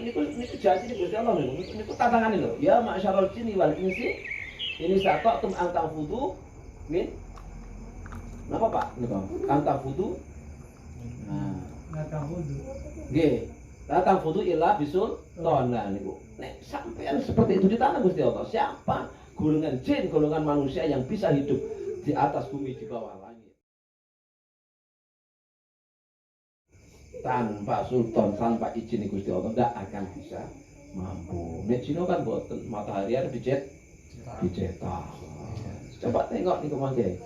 niku janji niku Gusti Allah niku tantangan lho. Ya ma'syarul jinni wal insi ini sata'tum an ta'khudhu min napa Pak? Niku an ta'khudhu. Nah, ta'khudhu. Nggih. La ta'khudhu illa bisul tona niku. Nek sampean seperti itu ditanya Gusti Allah, siapa golongan jin, golongan manusia yang bisa hidup di atas bumi di bawah langit? Tanpa sultan, tanpa izin Gusti Allah tidak akan bisa mampu. Nek Cina kan boten matahari ada dicetak. Coba tengok nih kemangke.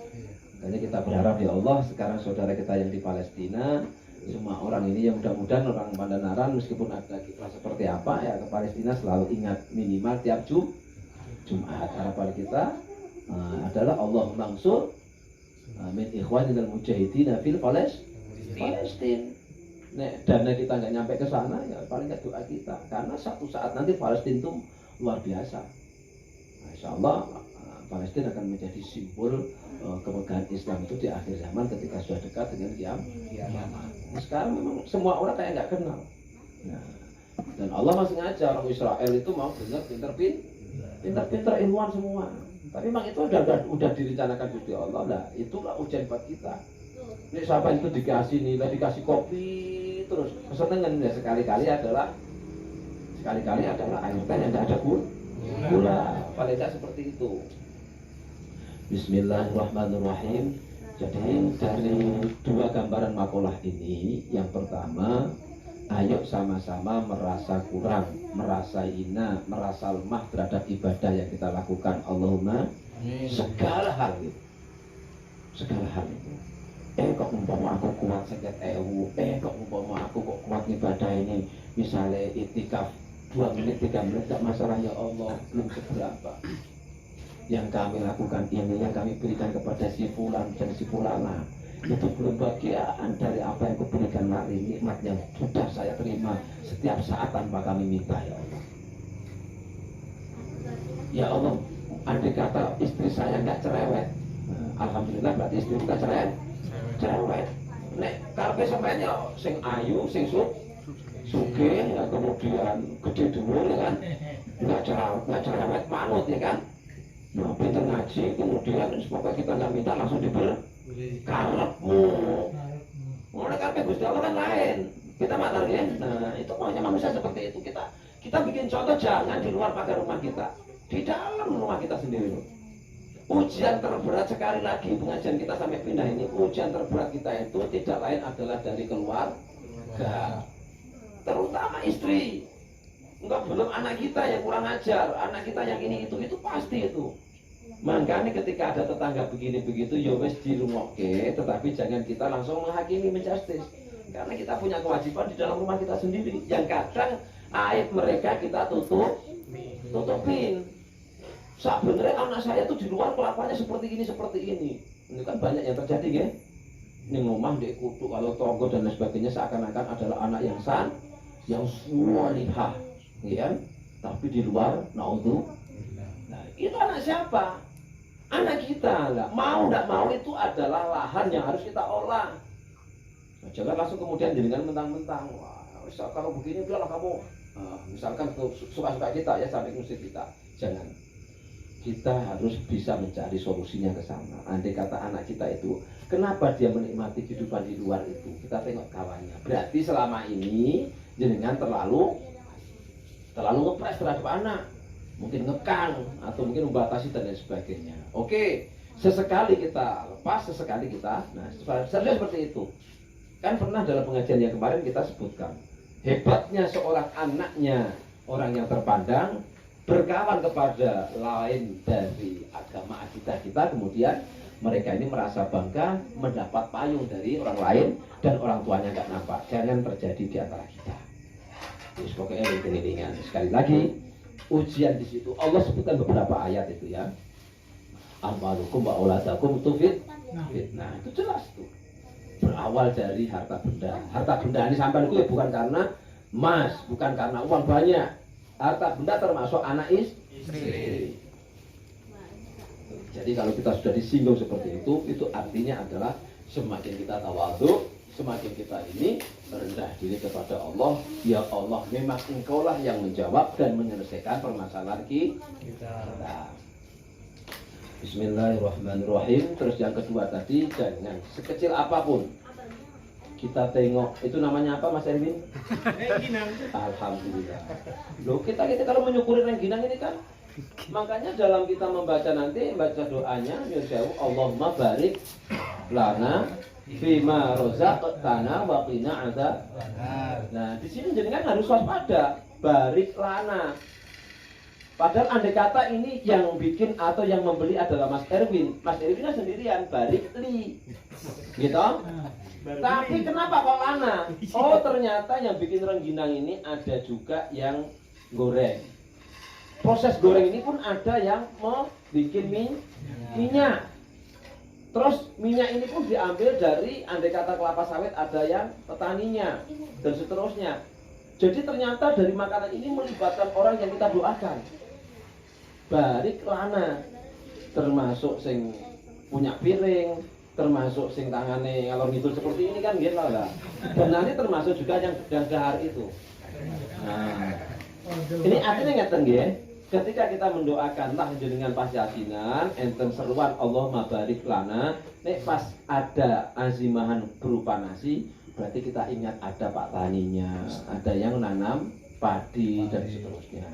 Makanya kita berharap ya Allah sekarang saudara kita yang di Palestina, semua orang ini yang mudah-mudahan orang Pandanaran meskipun ada kiprah seperti apa ya ke Palestina selalu ingat minimal tiap Jumat. Harapan kita adalah Allah mansur min ikhwanil mujahidin fil Palestina. Nek dana kita nggak nyampe ke sana ya paling nggak doa kita karena satu saat nanti Palestina itu luar biasa. Insya Allah Palestina akan menjadi simbol kemegahan Islam itu di akhir zaman ketika sudah dekat dengan kiamat. Sekarang memang semua orang kayak nggak kenal. Nah, dan Allah masih ngajar orang Israel itu mau benar pintar ilmuwan semua. Tapi memang itu udah direncanakan Gusti Allah lah. Itulah ujian buat kita. Ini siapa itu dikasih nilai, dikasih kopi terus kesenangan ya sekali-kali adalah air teh yang tidak ada gula. Paling tidak seperti itu. Bismillahirrahmanirrahim. Jadi dari dua gambaran makalah ini, yang pertama, ayo sama-sama merasa kurang, merasa hina, merasa lemah terhadap ibadah yang kita lakukan. Allahumma segala hal itu. Kok umpama aku kuat sekian kok umpama aku kok kuat ibadah ini, misalnya itikaf 2 menit 3 menit tak masalah ya Allah, belum seberapa. Yang kami lakukan ini, yang kami berikan kepada si fulan dan si fulana, itu belum bagian dari apa yang kuberikan hari, nikmat yang sudah saya terima setiap saat tanpa kami minta ya Allah. Ya Allah, andai kata istri saya nggak cerewet, alhamdulillah berarti istri kita cerewet. Nek karpe sampeyan ya sing ayu, sing sugih, ya kemudian gede dhuwur ya kan. Nggak cerewet manut ya kan. Nah, pinter ngaji, kemudian semoga kita nggak minta langsung diberi karepmu. Mulai karpe Gusti Allah kan lain. Kita matar ya. Nah, itu maunya manusia seperti itu. Kita bikin contoh jangan di luar pagar rumah kita, di dalam rumah kita sendiri. Ujian terberat sekali lagi pengajian kita sampai pindah ini, ujian terberat kita itu tidak lain adalah dari keluarga, terutama istri. Enggak belum anak kita yang kurang ajar, anak kita yang ini itu pasti itu. Makanya ketika ada tetangga begini begitu, ya wes dirungokke, tetapi jangan kita langsung menghakimi, menjustis, karena kita punya kewajiban di dalam rumah kita sendiri. Yang kadang aib mereka kita tutupin. Sebenarnya anak saya tuh di luar kelakuannya seperti ini. Ini kan banyak yang terjadi ya. Ini ngomong di kutu kalau tonggo dan lain sebagainya seakan-akan adalah anak yang salihah, ya. Tapi di luar naudzu. Nah, itu anak siapa? Anak kita. Nggak mau itu adalah lahan yang harus kita olah. Nah, jangan langsung kemudian dengan mentang-mentang, wah, kalau begini udahlah kamu. Misalkan suka-suka kita ya sampai musik kita. Jangan. Kita harus bisa mencari solusinya ke sana. Andai kata anak kita itu, kenapa dia menikmati kehidupan di luar itu? Kita tengok kawannya. Berarti selama ini jenengan terlalu ngepres terhadap anak, mungkin ngekang atau mungkin membatasi dan lain sebagainya. Oke, sesekali kita lepas, sesekali kita. Nah, seharusnya seperti itu. Kan pernah dalam pengajian yang kemarin kita sebutkan hebatnya seorang anaknya orang yang terpandang berkawan kepada lain dari agama akidah kita, kemudian mereka ini merasa bangga mendapat payung dari orang lain dan orang tuanya nggak nampak. Jangan terjadi di antara kita. Terus pokoknya ringan-ringan. Sekali lagi ujian di situ Allah sebutkan beberapa ayat itu ya. Amwalukum wa auladakum fitnah. Itu jelas tuh. Berawal dari harta benda. Harta benda ini sampai itu bukan karena emas, bukan karena uang banyak. Harta benda termasuk anak istri. Jadi kalau kita sudah disinggung seperti itu artinya adalah semakin kita tawadhu, semakin kita ini rendah diri kepada Allah, ya Allah memang Engkaulah yang menjawab dan menyelesaikan permasalahan kita. Bismillahirrahmanirrahim. Terus yang kedua tadi, jangan sekecil apapun kita tengok, itu namanya apa Mas Erwin? Rengginang. Alhamdulillah. Loh kita kalau menyukuri rengginang ini kan, makanya dalam kita membaca nanti, baca doanya, Allahumma barik lana fima rozaqtana wa qina adzab. Nah, di sini jenengan harus waspada, barik lana. Padahal andai kata ini yang bikin atau yang membeli adalah Mas Erwin. Mas Erwinnya sendirian, barik li. Gitu? Tapi kenapa kok lana? Oh, ternyata yang bikin rengginang ini ada juga yang goreng. Proses goreng ini pun ada yang mau bikin minyak. Terus minyak ini pun diambil dari andai kata kelapa sawit, ada yang petaninya dan seterusnya. Jadi ternyata dari makanan ini melibatkan orang yang kita doakan. Barik lana, termasuk sing punya piring, termasuk sing tangane ngalor ngidul seperti ini kan gitu lah. Benarnya termasuk juga yang dahar itu. Nah, ini artinya ngeten nggih. Ketika kita mendoakan entah jenengan pas yasinan, enten seruan Allahumma barik lana, nek pas ada azimahan berupa nasi, berarti kita ingat ada pak taninya, ada yang nanam padi dan seterusnya.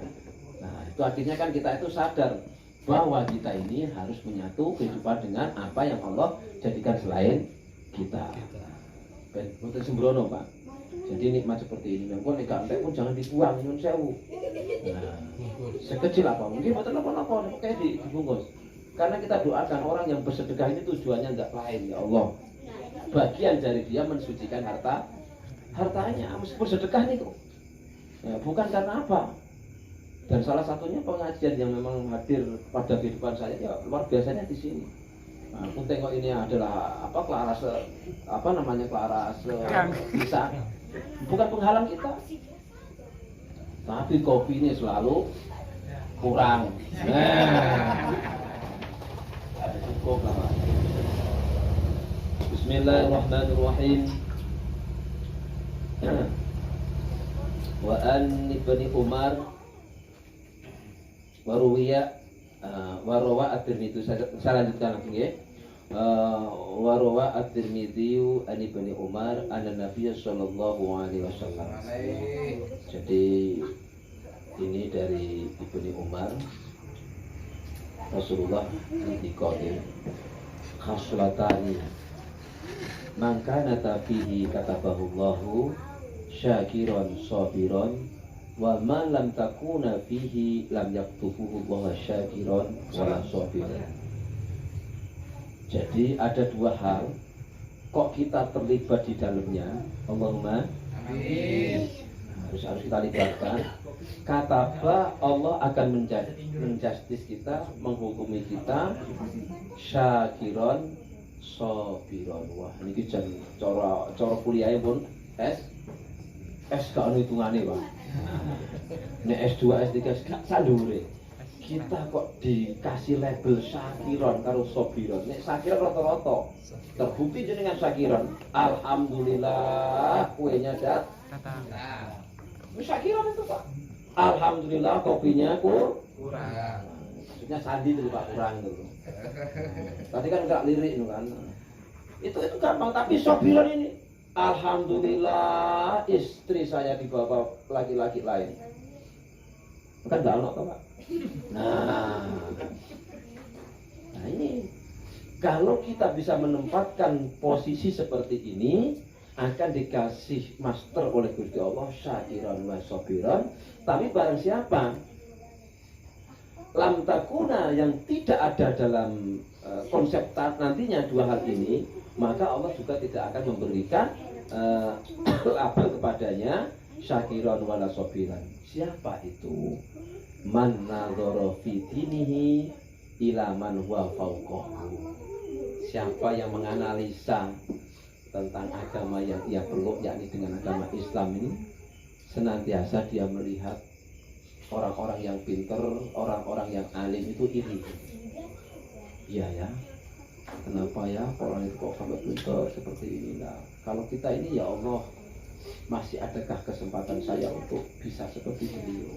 Nah, itu artinya kan kita itu sadar bahwa kita ini harus menyatu kehidupan dengan apa yang Allah jadikan selain kita. Betul sembrono Pak. Jadi nikmat seperti ini, yang pun entek pun jangan dibuang, nyun sewu. Nah, sekecil apa mungkin betul apa kayak dibungkus. Karena kita doakan orang yang bersedekah ini tujuannya enggak lain, ya Allah. Bagian dari dia mensucikan hartanya, meskipun sedekah nih kok. Ya, bukan karena apa. Dan salah satunya pengajian yang memang hadir pada kehidupan saya ya luar biasanya di sini. Nah, aku tengok ini adalah kelas bisa. Bukan penghalang kita, tapi kopi ini selalu kurang. Cukup lah. Bismillahirrahmanirrahim. Wa an ibni Umar waruwiya warawa at-Tirmidzi. Saya lanjutkan lagi ya. Warawa at-Tirmidzi an ibni Umar anna Nabiy sallallahu alaihi wasallam. Jadi ini dari Ibni Umar, Rasulullah dikode khaslatani man kana fihi katabahullahu syakiran sabiran wa man lam takuna fihi lam yaktubuhu Allah syakiran wala sabiran. Jadi ada dua hal kok kita terlibat di dalamnya. Allahumma amin. Harus kita libatkan. Kataba Allah akan menjustis kita, menghukumi kita syakiron sabiron. Wah, ini jan cara kuliahnya pun S gak ono hitungane, Pak. Nek S2, S3 gak sandure. Kita kok dikasih label syakiron karo sabiron. Nek syakiron rata-rata terbukti jenengan syakiron. Alhamdulillah kuenya datang. Syakiron itu Pak. Alhamdulillah kopinya kurang. Maksudnya sandi itu Pak, kurang gitu. Tadi kan enggak lirik itu kan. Itu gampang, tapi sabiron ini alhamdulillah istri saya dibawa laki-laki lain. Kan enggak ono Pak. Nah ini kalau kita bisa menempatkan posisi seperti ini akan dikasih master oleh Gusti Allah syakiran wa sabiran. Tapi barang siapa lam takuna yang tidak ada dalam konsep nantinya dua hal ini, maka Allah juga tidak akan memberikan label kepadanya syakiran wa sabiran. Siapa itu? Man nadhara fi dinihi ila man huwa fawqahu. Siapa yang menganalisa tentang agama yang ia peluk, yakni dengan agama Islam ini, senantiasa dia melihat orang-orang yang pintar, orang-orang yang alim itu iri. Iya ya, kenapa ya orang itu kok sampai pintar seperti ini? Nah, kalau kita ini ya Allah, masih adakah kesempatan saya untuk bisa seperti beliau?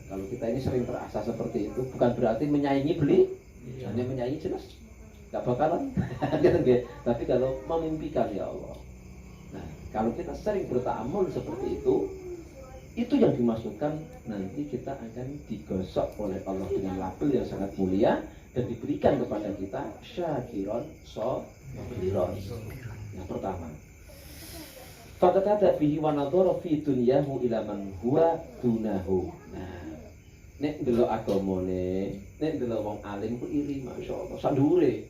Kalau kita ini sering terasa seperti itu, bukan berarti menyaingi hanya menyaingi jelas nggak bakalan gitu. Tapi kalau memimpikan ya Allah, nah kalau kita sering berta'amul seperti itu yang dimaksudkan nanti kita akan digosok oleh Allah dengan label yang sangat mulia dan diberikan kepada kita syakiron sobiron. Yang pertama, faqad bihi wa nadhara fi dunyahu ila man huwa dunahu. Nah, nek ndelok agamane, nek ndelok wong alim ku iri masyaallah sandure.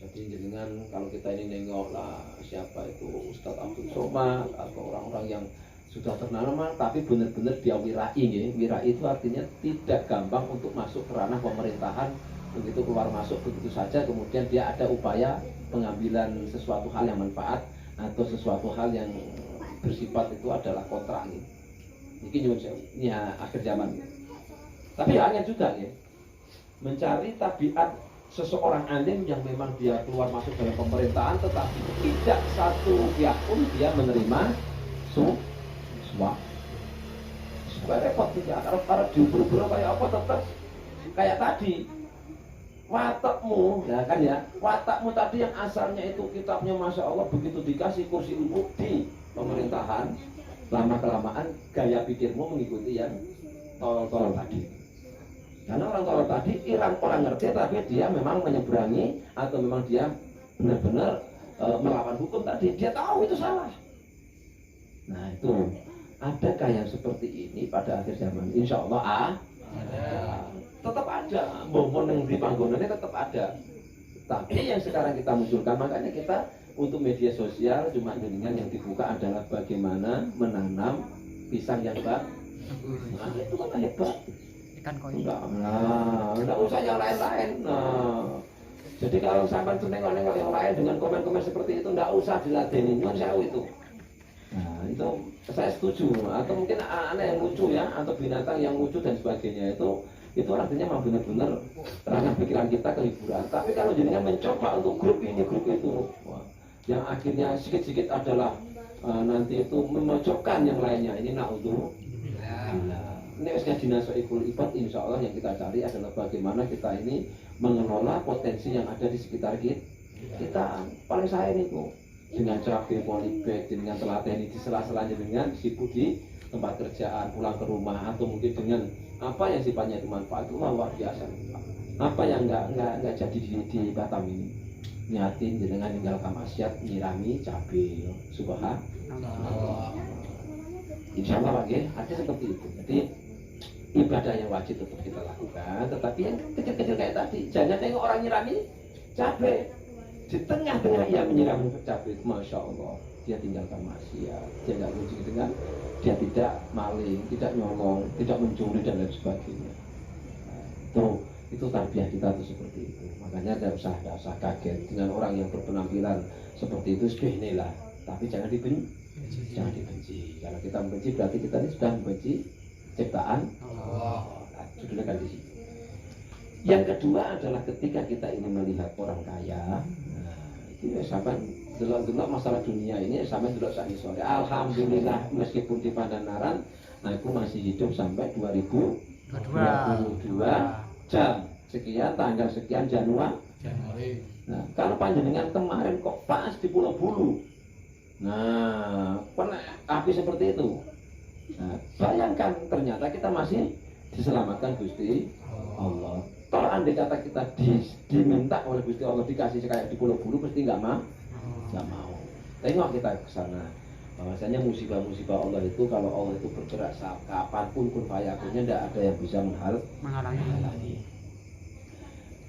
Jadi jenengan kalau kita ini nengok lah siapa itu Ustadz Abdul Somad atau orang-orang yang sudah ternama tapi benar-benar dia wirai ya. Wirai itu artinya tidak gampang untuk masuk ke ranah pemerintahan, begitu keluar masuk begitu saja, kemudian dia ada upaya pengambilan sesuatu hal yang manfaat atau sesuatu hal yang bersifat itu adalah kontra ini. Ini ya akhir zaman. Tapi hanya juga ya mencari tabiat seseorang alim yang memang dia keluar masuk dalam pemerintahan tetapi tidak satu pihak pun dia menerima suap. Supaya repot tidak. Kalau diukur-ukur kayak apa tetap kayak tadi. Watakmu, ya kan ya, watakmu tadi yang asalnya itu kitabnya Masya Allah, begitu dikasih kursi umum di pemerintahan, lama-kelamaan gaya pikirmu mengikuti yang tolol-tolol tadi. Karena orang tolol tadi, orang ngerti tapi dia memang menyeberangi atau memang dia benar-benar melawan hukum tadi, dia tahu itu salah. Nah itu, adakah yang seperti ini pada akhir zaman? Insya Allah ada. Tetap ada, bohong yang di panggonannya tetap ada. Tapi yang sekarang kita munculkan, makanya kita untuk media sosial cuma dengan yang dibuka adalah bagaimana menanam pisang yang bagus. Nah itu kan hebat. Enggak usah yang lain-lain. Nah, jadi kalau sampai nengok-nengok yang lain dengan komen-komen seperti itu, enggak usah diladenin, nyuwun sewu itu. Nah itu saya setuju. Atau mungkin anak yang lucu ya, atau binatang yang lucu dan sebagainya itu artinya memang benar-benar ranah pikiran kita kehiburan. Tapi kalau jenengan mencoba untuk grup ini grup itu, yang akhirnya sedikit-sedikit adalah nanti itu memojokkan yang lainnya, ini na'udzubillah. Ini usia dinasoikul ibad, insya Allah yang kita cari adalah bagaimana kita ini mengelola potensi yang ada di sekitar kita. Paling saya ini kok dengan cabai polybag, dengan telateni di sela-selanya, dengan sibuk di tempat kerjaan, pulang ke rumah, atau mungkin dengan apa yang sifatnya itu manfaat, itu luar biasa. Apa yang nggak jadi di Batam ini, niatin dengan meninggalkan maksiat, nyirami cabai, subhanallah. Insya Allah Pak, ada seperti itu. Jadi ibadah yang wajib tetap kita lakukan, tetapi yang kecil-kecil kayak tadi, jangan tengok orang nyirami cabai di tengah-tengah ia menyirami cabai, masya Allah, dia tinggalkan maksiat, dia nggak rujuk dengan, dia tidak maling, tidak nyolong, tidak mencuri dan lain sebagainya. Nah, itu tarbiyah kita tuh seperti itu. Makanya nggak usah kaget dengan orang yang berpenampilan seperti itu, inilah. Tapi jangan dibenci. Jangan dibenci. Kalau kita membenci berarti kita ini sudah membenci ciptaan Allah. Judulnya kan di sini. Yang kedua adalah ketika kita ini melihat orang kaya, itu sampai delok-delok masalah dunia ini sampai delok sakit sore. Alhamdulillah meskipun di Pandanaran, aku masih hidup sampai 2022 jam sekian tanggal sekian Januari. Nah, kalau panjenengan kemarin kok pas di Pulau Bulu. Nah, pernah api seperti itu. Nah, bayangkan ternyata kita masih diselamatkan Gusti Allah. Kalau andai kata kita diminta oleh Gusti Allah dikasih kayak di Pulau Bulu, pasti nggak mau. Tengok kita ke sana. Bahwasanya musibah-musibah Allah itu, kalau Allah itu bergerak kapanpun kun fayakunnya, tidak ada yang bisa menghalangi.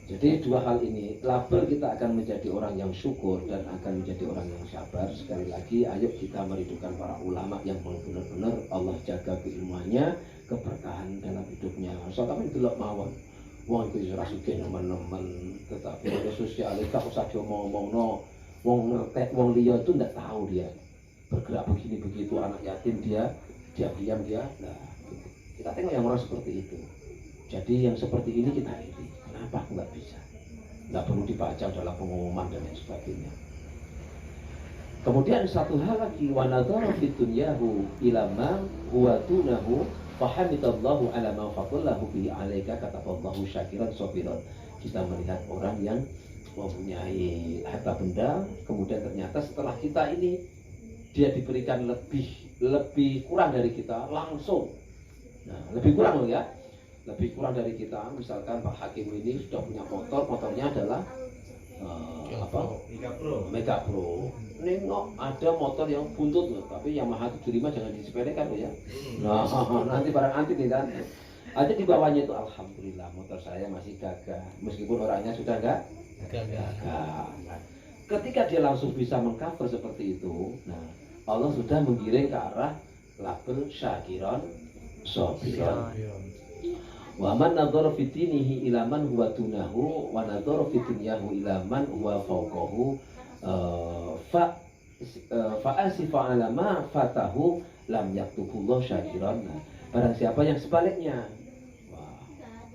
Jadi dua hal ini, label kita akan menjadi orang yang syukur dan akan menjadi orang yang sabar. Sekali lagi, ayo kita merindukan para ulama yang benar-benar Allah jaga keilmuannya, keberkahan dalam hidupnya. Soalnya kami delok mawon, wong itu ora sugih nemen-nemen, tetapi media sosial itu usah diomong-omongno. Wong ngertek, wong liya itu ndak tahu dia bergerak begini begitu, anak yatim dia diam dia. Nah, kita tengok yang orang seperti itu. Jadi yang seperti ini kita iri. Kenapa aku nggak bisa? Nggak perlu dibaca dalam pengumuman dan lain sebagainya. Kemudian satu hal lagi, wa nadhara fi dunyahu ila ma huwa dunahu fa hamidallahu ala ma fadallahu bihi alaika kataballahu syakiran sabiran. Kita melihat orang yang mempunyai harta benda, kemudian ternyata setelah kita ini dia diberikan lebih kurang dari kita langsung. Nah, lebih kurang loh ya. Lebih kurang dari kita. Misalkan Pak Hakim ini sudah punya motor, motornya adalah Mega Pro. Ini ada motor yang buntut loh, tapi Yamaha 75 jangan disepelekan loh ya. Nah, nanti barang antik nih kan. Ada di bawahnya itu alhamdulillah motor saya masih gagah, meskipun orangnya sudah enggak gagah. Nah, ketika dia langsung bisa mengcover seperti itu, nah Allah sudah menggiring ke arah label syakiron sabiron. Wa man nadhara fi dinihi ila man huwa dunahu wa nadhara fi dunyahu ila man huwa fawqahu fa asifa ala ma fatahu lam yaktubullah syakiran. Nah, barang siapa yang sebaliknya, wah,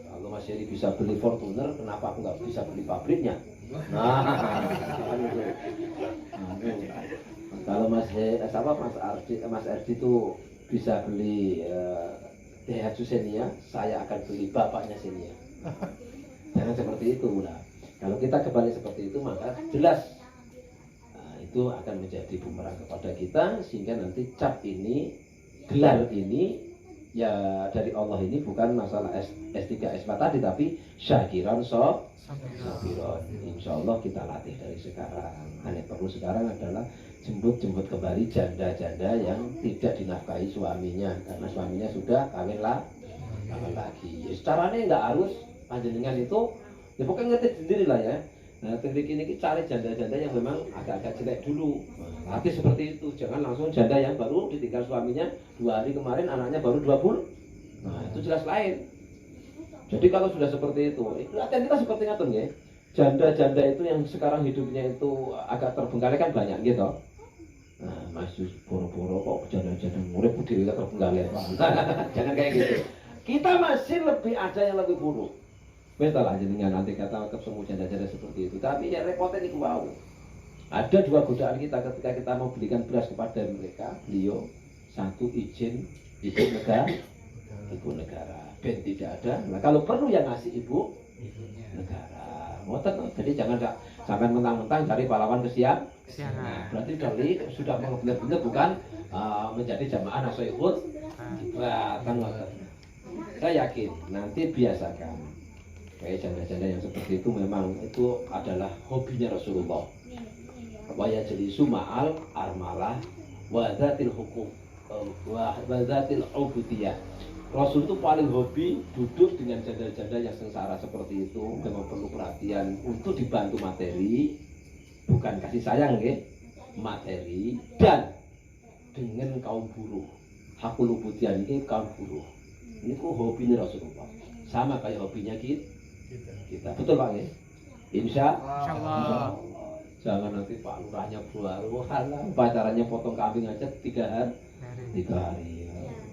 kalau Mas Heri bisa beli Fortuner, kenapa aku nggak bisa beli pabriknya? Nah, kalau Mas Ardi itu bisa beli Daihatsu Xenia, saya akan beli bapaknya Xenia. Jangan seperti itu. Nah, kalau kita kembali seperti itu, maka jelas itu akan menjadi bumerang kepada kita, sehingga nanti cap ini, gelar ini ya dari Allah ini bukan masalah S3 S4 tadi, tapi syakiran sabiron. Insya Allah kita latih dari sekarang. Hanya perlu sekarang adalah jemput kembali janda-janda yang tidak dinafkahi suaminya, karena suaminya sudah kawin lagi. Ya, caranya nggak harus panjenengan itu, ya pokoknya ngerti sendiri lah ya. Nah, teknik ini cari janda-janda yang memang agak-agak jelek dulu. Latih seperti itu, jangan langsung janda yang baru ditinggal suaminya 2 hari kemarin, anaknya baru 2 bulan. Nah, itu jelas lain. Jadi kalau sudah seperti itu, latihan kita seperti itu ya. Janda-janda itu yang sekarang hidupnya itu agak terbengkalai kan banyak gitu. Nah, Mas Yus boro-boro kok janda-janda murid putih kita terbengkalai. Jangan kayak gitu. Kita masih lebih ada yang lebih buruk. Betul lah jenengan nanti kata ketemu janda-janda seperti itu. Tapi ya repotnya ini wow. Ada 2 godaan kita ketika kita mau belikan beras kepada mereka. Beliau satu izin negara, ibu negara. Ben tidak ada. Nah, kalau perlu yang ngasih ibu negara. Jadi jangan sampai mentang-mentang cari pahlawan kesiangan. Nah, berarti sudah benar-benar bukan menjadi jamaah nasoihud. Saya yakin nanti biasakan. Kayak janda-janda yang seperti itu memang itu adalah hobinya Rasulullah. Wa yajlisu ma'al armalah wa dzatil hukum wa dzatil ubudiyah. Rasul itu paling hobi duduk dengan janda-janda yang sengsara seperti itu, memang perlu perhatian untuk dibantu materi, bukan kasih sayang ya, materi, dan dengan kaum buruh. Hakul ubudiyah ini kaum buruh. Ini kok hobinya Rasulullah. Sama kayak hobinya kita. Betul Pak ya? Insya Allah. Jangan nanti Pak Lurahnya baru pacarannya potong kambing aja 3 hari.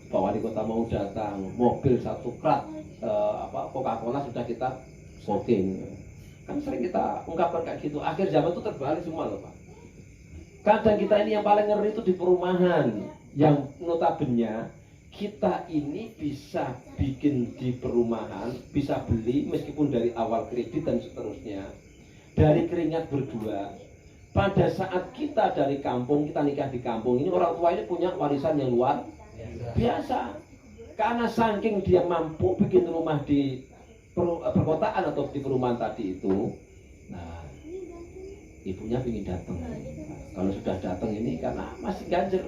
Pak Wali Kota mau datang, mobil 1 krat Coca-Cola sudah kita voting. Kan sering kita ungkapkan kayak gitu. Akhir zaman itu terbalik semua loh Pak. Kadang kita ini yang paling ngeri itu di perumahan, yang notabene kita ini bisa bikin di perumahan, bisa beli meskipun dari awal kredit dan seterusnya, dari keringat berdua. Pada saat kita dari kampung, kita nikah di kampung, ini orang tua ini punya warisan yang luar biasa. Karena saking dia mampu bikin rumah di perkotaan atau di perumahan tadi itu, nah ibunya ingin datang. Kalau sudah datang ini karena masih ganjel.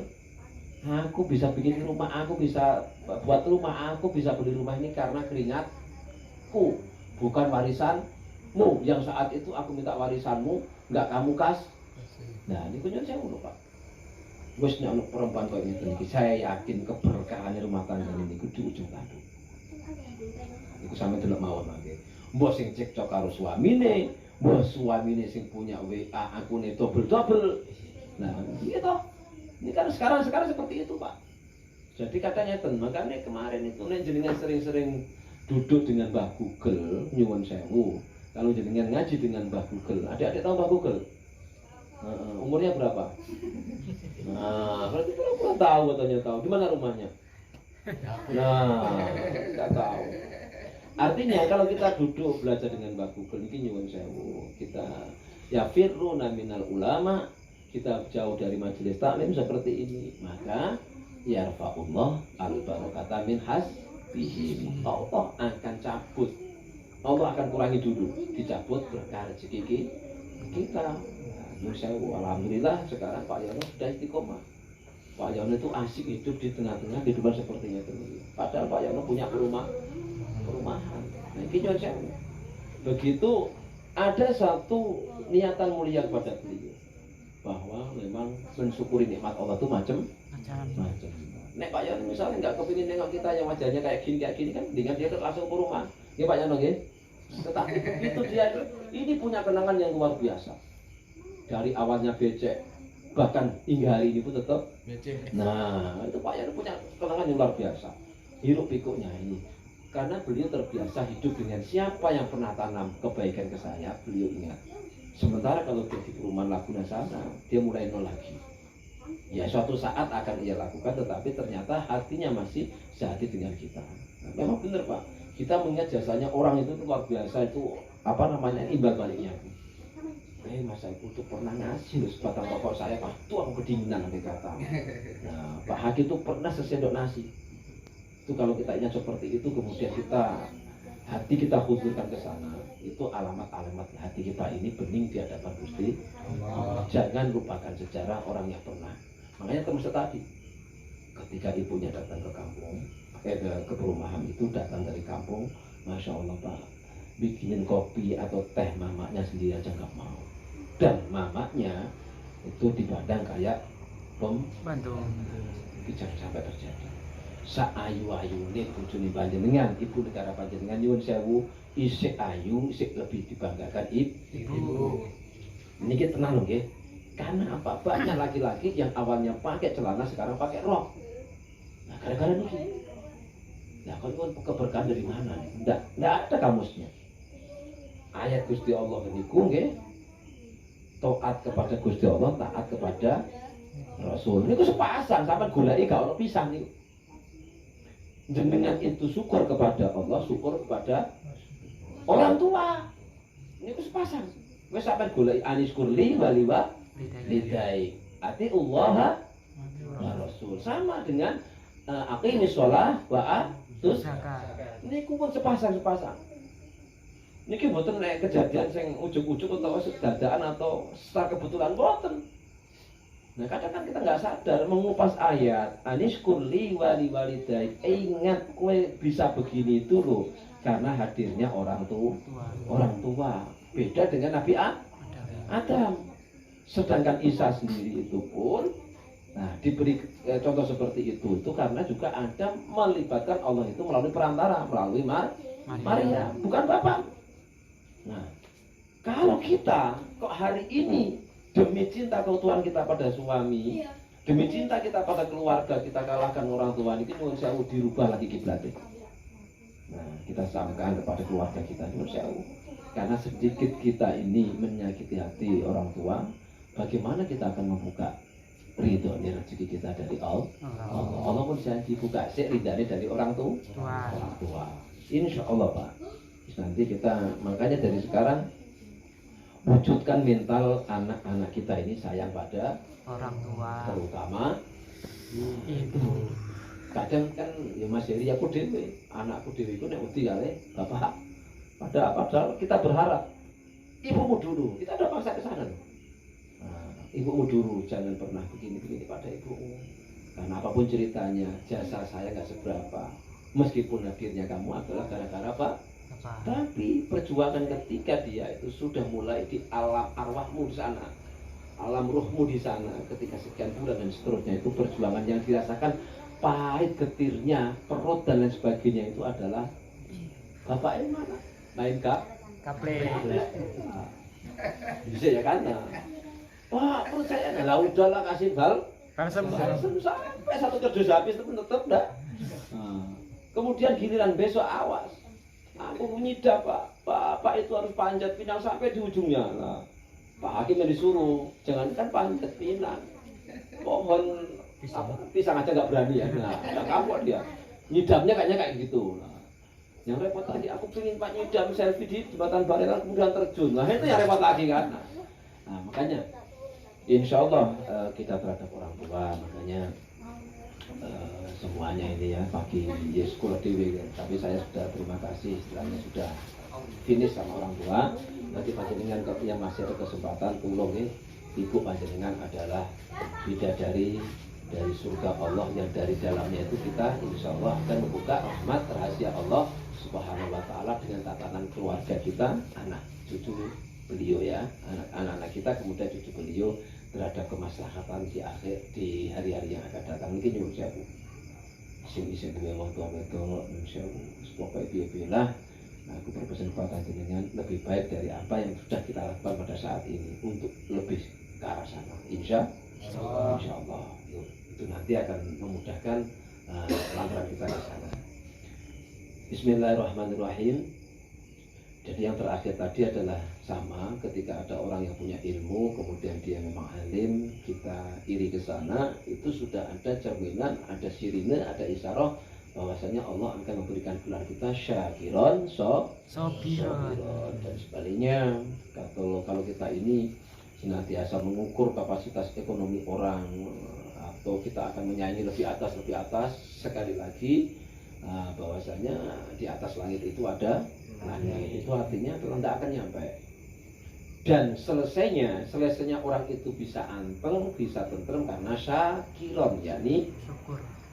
Aku bisa bikin rumah, aku bisa buat rumah, aku bisa beli rumah ini karena keringatku, bukan warisanmu. Yang saat itu aku minta warisanmu, nggak kamu kas. Nah, ini punya saya dulu Pak. Wesnya anak perempuan kayak gitu, saya yakin keberkahan rumah tangga ini di ujung tanduk. Iku sampe delok mawon mangke. Mbok sing cekcok karo suamine, mbok suamine sing punya WA akune double. Nah, gitu. Ini kan sekarang seperti itu Pak. Jadi katanya makanya kemarin itu jenengan sering-sering duduk dengan Mbah Google, nyuwun sewu. Kalau jenengan ngaji dengan Mbah Google, adik-adik tahu Mbah Google? Umurnya berapa? Nah, berarti pura-pura tahu katanya tahu. Di mana rumahnya? Nah, nggak tahu. Artinya kalau kita duduk belajar dengan Mbak Google ini nyuwun sewu, kita ya firruna minal ulama, kita jauh dari majelis taklim seperti ini, maka yarfa'ullah al-barakata min hasbihim. Allah akan cabut, Allah akan kurangi dulu, dicabut berkah rezeki kita. Nyuwun sewu, alhamdulillah sekarang Pak Yono sudah istiqomah. Pak Yono itu asik hidup di tengah-tengah kehidupan sepertinya itu. Padahal Pak Yono punya perumahan. Nah, ini nyuwun sewu. Begitu ada satu niatan mulia kepada beliau bahwa memang mensyukuri nikmat Allah itu macam-macam. Nek Pak Yono misalnya nggak kepingin nengok kita yang wajahnya kayak gini kan, dengan dia langsung ke rumah. Ya Pak Yono nggih. Tetapi itu dia ini punya kenangan yang luar biasa. Dari awalnya becek, bahkan hingga hari ini pun tetap becek. Nah, itu Pak Yono punya kenangan yang luar biasa. Hiruk pikuknya ini. Karena beliau terbiasa hidup dengan siapa yang pernah tanam kebaikan ke saya, beliau ingat. Sementara kalau dia di perumahan Laguna sana, dia mulai nol lagi. Ya suatu saat akan ia lakukan, tetapi ternyata hatinya masih sehati dengan kita. Nah, memang benar Pak, kita mengingat jasanya orang itu luar biasa, itu imbal baliknya. Mas Saiful itu pernah ngasih loh sebatang rokok saya, Pak, itu aku kedinginan nanti kata. Nah, Pak Haki itu pernah sesendok nasi. Itu kalau kita ingat seperti itu, kemudian hati kita huzurkan ke sana, itu alamat-alamat hati kita ini bening di hadapan Gusti Allah. Jangan lupakan sejarah orang yang pernah. Makanya termasuk tadi, ketika ibunya datang ke kampung, ke perumahan itu datang dari kampung, Masya Allah Pak, bikinin kopi atau teh mamanya sendiri aja nggak mau. Dan mamanya itu dipandang kayak pembantu. Jangan sampai terjadi. Saayu-ayune bojone panjenengan, ibu negara panjenengan nyuwun sewu, isik ayu, isik lebih dibanggakan ibu. Niki tenang nggih. Karena apa? Banyak laki-laki yang awalnya pakai celana sekarang pakai rok. Nah, gara-gara niki. Nah, kalau keberkahan dari mana nih? Enggak ada kamusnya. Ayat Gusti Allah niku nggih. Taat kepada Gusti Allah, taat kepada Rasul. Niku sepasang sampean goleki gak ono pisang niku. Jenengan itu syukur kepada Allah, syukur kepada orang tua. Niku sepasang. Wis sampean goleki aniskurli waliwa lidai. Ati Allah wa Rasul. Sama dengan aqimis shalah wa atuz zakat. Niku pun sepasang. Niki mboten nek kejadian sing ujug-ujug utawa sedadaan atau secara kebetulan mboten. Nah, kadang kan kita nggak sadar mengupas ayat aniskurli wali walidai. Ingat kue bisa begini itu loh karena hadirnya orang tua. Beda dengan Nabi Adam. Sedangkan Isa sendiri itu pun diberi contoh seperti itu karena juga Adam melibatkan Allah itu melalui perantara, melalui Maria, bukan Bapak. Nah, kalau kita kok hari ini demi cinta keutuhan kita pada suami, demi cinta kita pada keluarga, kita kalahkan orang tua, ini nyuwun sewu dirubah lagi kiblatnya. Nah, kita samakan kepada keluarga kita, nyuwun sewu. Karena sedikit kita ini menyakiti hati orang tua, bagaimana kita akan membuka ridho ini rezeki kita dari Allah. Allah pun janji buka sih ridhanya dari orang tua. Insya Allah Pak. Nanti kita makanya dari sekarang wujudkan mental anak-anak kita ini sayang pada orang tua, terutama ibu. Kadang kan ya Mas Heri aku dewe, anakku dewe itu nek wedi kali bapak. Padahal kita berharap ibumu dulu, kita udah paksa ke sana. Nah, ibumu dulu, jangan pernah begini pada ibumu. Karena apapun ceritanya, jasa saya nggak seberapa. Meskipun hadirnya kamu adalah gara-gara apa? Tapi perjuangan ketika dia itu sudah mulai di alam arwahmu di sana, alam ruhmu di sana, ketika sekian bulan dan seterusnya, itu perjuangan yang dirasakan pahit getirnya, perut dan lain sebagainya itu adalah bapak yang mana? Lain kaple. Bisa ya kan? Wah, perut saya adalah udahlah kasih Balsem sampai satu kerdus habis itu tetap enggak. Kemudian giliran besok awas. Aku menyidap Pak itu harus panjat pinang sampai di ujungnya. Nah, Pak Hakim yang disuruh, jangankan panjat pinang, pohon pisang aja nggak berani ya. Nah, kamu dia nyidamnya kayaknya kayak gitu. Nah, yang repot lagi, aku pengen Pak nyidam selfie di jembatan Barelang kemudian terjun. Nah itu yang repot lagi kan. Nah makanya, insya Allah kita terhadap orang tua, makanya semuanya ini ya pagi ya sekolah dewi kan. Tapi saya sudah terima kasih, istilahnya sudah finish sama orang tua. Nanti panjenengan yang masih ada kesempatan tolong ibu panjenengan adalah bidadari dari surga Allah yang dari dalamnya itu kita insya Allah akan membuka rahmat rahasia Allah Subhanahu wa ta'ala dengan tatanan keluarga kita, anak cucu beliau ya, anak-anak kita kemudian cucu beliau terhadap kemaslahatan di akhir di hari-hari yang akan datang. Mungkin nyuruh saya bu sing gue mau tua betul insya Allah pokoknya biar aku berpesan kepada jenengan lebih baik dari apa yang sudah kita lakukan pada saat ini untuk lebih ke arah sana. Insya Allah itu nanti akan memudahkan langkah kita ke sana. Bismillahirrahmanirrahim. Jadi yang terakhir tadi adalah sama ketika ada orang yang punya ilmu kemudian dia memang alim, kita iri ke sana, itu sudah ada cerminan, ada sirine, ada isyarah bahwasanya Allah akan memberikan gelar kita syakiron, sobiron. Dan sebaliknya kalau kita ini senantiasa mengukur kapasitas ekonomi orang atau kita akan menyanyi lebih atas, sekali lagi bahwasanya di atas langit itu ada langit, itu artinya tidak akan nyampe. Dan selesainya orang itu bisa anteng, bisa tentrem karena syakiron, yakni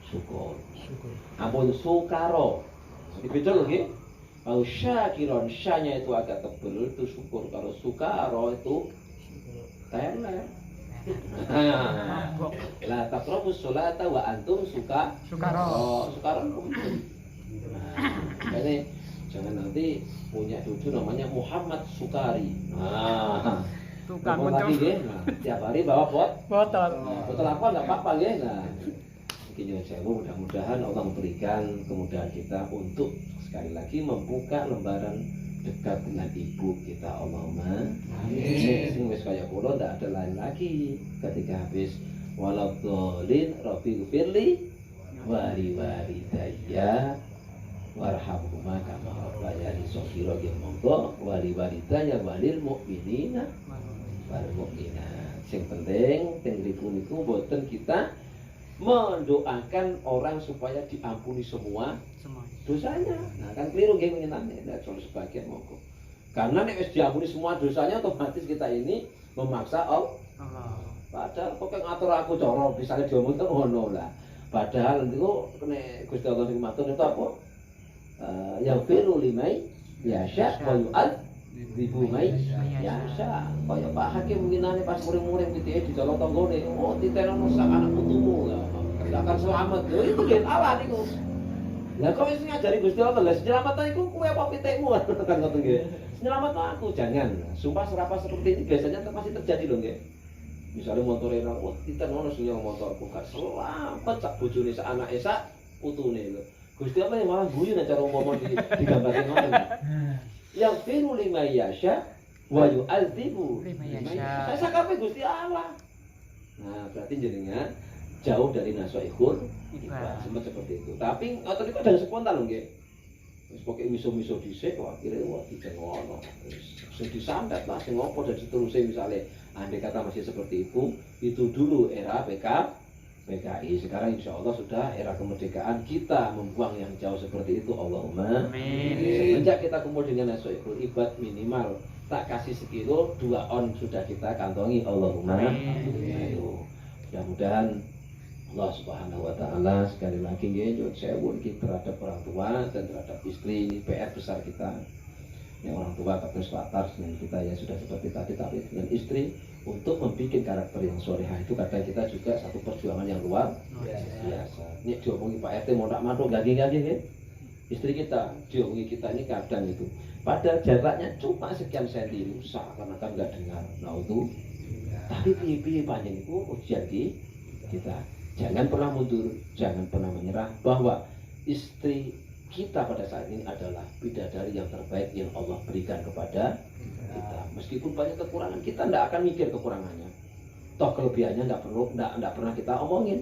syukur. Ampun sukaro. Jadi beda loh ya. Kalau syakiron, syanya itu agak tebel, itu syukur. Kalau sukaro itu teler. La taqrabus sholata wa antum sukaro. Ini jangan nanti punya cucu namanya Muhammad Sukari. Tukang lagi ya. Nah, tiap hari bawa botol apa nggak apa-apa ya. Nah, mungkin saya mudah-mudahan Allah memberikan kemudahan kita untuk sekali lagi membuka lembaran dekat dengan ibu kita. Allahumma amin. Sing wis kaya kula ndak ada lain lagi ketika habis waladhdallin rabbil firli walidayya warhamhuma kama rabbayani shaghira ya monggo walidayya walil mukminina wal mukminat. Sing penting teng mriku niku mboten kita mendoakan orang supaya diampuni semua dosanya. Nah kan keliru nggih penginane, nek kalau sebagian monggo. Karena nek wis diampuni semua dosanya otomatis kita ini memaksa Allah. Padahal kok ngatur aku cara bisane diomong teng ngono lah. Padahal niku nek Gusti Allah niku matur itu apa? Yang firu limai yasha wa yu'adzibu mai yasha. Kaya Pak Hakim penginane pas muring-muring pitike dicolong tanggane, oh titenono sak anak putumu lah. Gak akan selamat. Lho itu gen Allah niku. Lah kok wis ngajari Gusti Allah, lah selamat iku kowe apa pitikmu kan ngoten nggih. Selamat aku jangan. Sumpah serapah seperti ini biasanya masih terjadi loh nggih. Misalnya motornya orang, wah kita nono sing motorku gak selamat cak bojone sak anake sak putune lho. Gusti Allah yang malah guyu nek cara umpama digambarke ngoten. Yang firu lima yasha wa yu'adzibu lima yasha. Saya kabeh Gusti Allah. Nah, berarti jenengan jauh dari nasoihul ibadah seperti itu. Tapi ngoten itu ada spontan lho nggih. Wis pokoke miso-miso dhisik kok akhire wah dijengono. Wis disandat lah sing opo dan seterusnya misalnya andai kata masih seperti itu dulu era PKI. Sekarang insya Allah sudah era kemerdekaan, kita membuang yang jauh seperti itu. Allahumma amin. Semenjak kita kumpul dengan nasoihul ibad minimal tak kasih sekilo 2 on sudah kita kantongi. Allahumma amin. Mudah-mudahan Allah Subhanahu wa ta'ala sekali lagi nggih saya iki terhadap orang tua dan terhadap istri ini PR besar kita. Yang orang tua terus latar dengan kita ya sudah seperti tadi, tapi dengan istri untuk membuat karakter yang solehah itu kadang kita juga satu perjuangan yang luar biasa. Ini diomongi Pak RT mau tak mantuk gagi-gagi ya. Istri kita diomongi kita ini kadang itu padahal jaraknya cuma sekian senti seakan-akan nggak dengar. Nah itu tapi piye-piye panjang itu ujian kita. Jangan pernah mundur, jangan pernah menyerah, bahwa istri kita pada saat ini adalah bidadari yang terbaik yang Allah berikan kepada kita. Meskipun banyak kekurangan, kita tidak akan mikir kekurangannya. Toh kelebihannya tidak pernah kita omongin.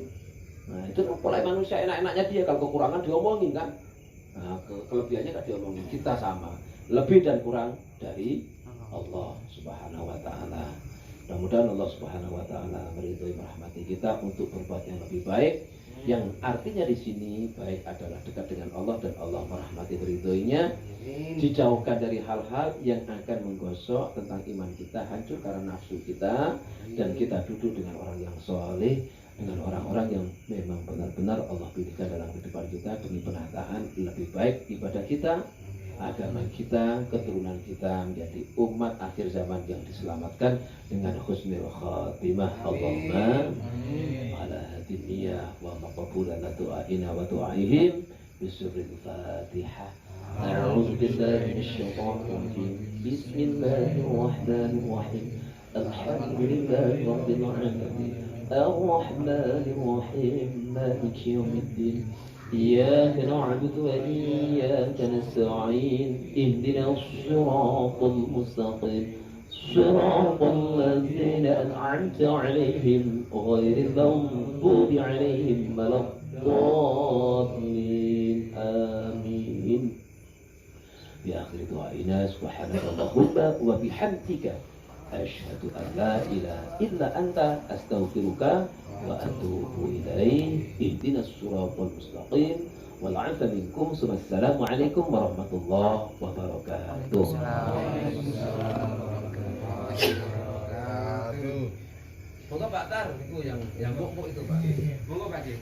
Nah itu mulai manusia enak-enaknya dia, kalau kekurangan diomongin kan. Nah, kelebihannya nggak diomongin. Kita sama, lebih dan kurang dari Allah Subhanahu wa Ta'ala. Mudah-mudahan Allah Subhanahu wa Ta'ala meridhoi merahmati kita untuk berbuat yang lebih baik. Yang artinya di sini baik adalah dekat dengan Allah dan Allah merahmati meridhoinya, dijauhkan dari hal-hal yang akan menggosok tentang iman kita, hancur karena nafsu kita, dan kita duduk dengan orang yang soleh, dengan orang-orang yang memang benar-benar Allah pilihkan dalam kehidupan kita demi penataan lebih baik ibadah kita, agama kita, keturunan kita menjadi umat akhir zaman yang diselamatkan dengan husnul khatimah. Allahumma ala hadiniyah wa maqbulan du'aina wa du'aihim bisirril fatihah. A'udzu billahi minasyaitonir rajim. Bismillahirrahmanirrahim. Alhamdulillahi rabbil alamin. Ar-rahmanir rahim. Maliki yaumiddin. إياك نعبد وإياك نستعين اهدنا الصراط المستقيم صراط الذين أنعمت عليهم غير المغضوب عليهم ولا الضالين آمين. بآخر دعائنا سبحانك اللهم وبحمدك أشهد أن لا إله إلا أنت أستغفرك وأتوب إليه. اهدنا الصراط المستقيم والعفو منكم. السلام عليكم ورحمة الله وبركاته. Monggo Pak Tar, itu yang buk itu Pak. Monggo Pak Ji.